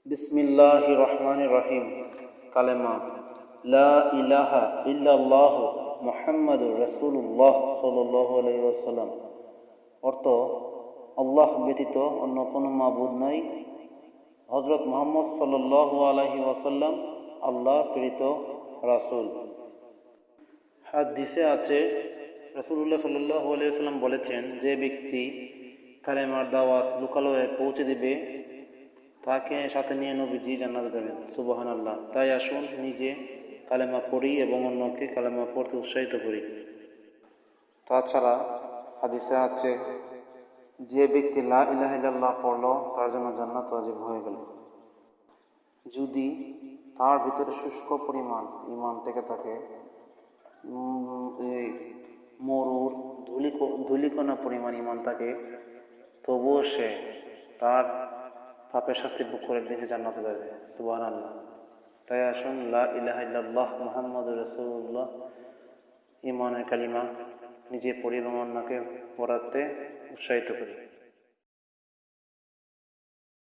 বিসমিল্লাহির রহমানির রহিম। কালেমা লা ইলাহা ইল্লাল্লাহু মুহাম্মাদুর রাসূলুল্লাহ সাল্লাল্লাহু আলাইহি ওয়াসাল্লাম। অর্থ, আল্লাহ ব্যতীত অন্য কোনো মাবুদ নাই। হযরত মুহাম্মদ সাল্লাল্লাহু আলাইহি ওয়াসাল্লাম আল্লাহ প্রেরিত রাসূল। হাদিসে আছে, রাসূলুল্লাহ সাল্লাল্লাহু আলাইহি ওয়াসাল্লাম বলেছেন, যে ব্যক্তি কালেমার দাওয়াত লোকালয়ে পৌঁছে দিবে তাকে সাথে নিয়ে নবীজি জান্নাতে দেবেন। সুবহানাল্লাহ। তাই আসুন নিজে কালেমা পড়ি এবং অন্যকে কালেমা পড়তে উৎসাহিত করি। তাছাড়া হাদিসে আছে, যে ব্যক্তি লা ইলাহা ইল্লাল্লাহ পড়ল তার জন্য জান্নাত ওয়াজিব হয়ে গেল। যদি তার ভিতরে শুষ্ক পরিমাণ ঈমান থেকে থাকে, মরুর ধূলিকণা পরিমাণ ঈমান থাকে, তবুও সে তার পাপের শাস্তি ভোগ করে একদিন জান্নাতে যাবে। সুবহানাল্লাহ। তাই আসুন লা ইলাহা ইল্লাল্লাহ মুহাম্মাদুর রাসূলুল্লাহ ঈমানের কালিমা নিজে পড়ি এবং অন্যকে পড়াতে উৎসাহিত করি।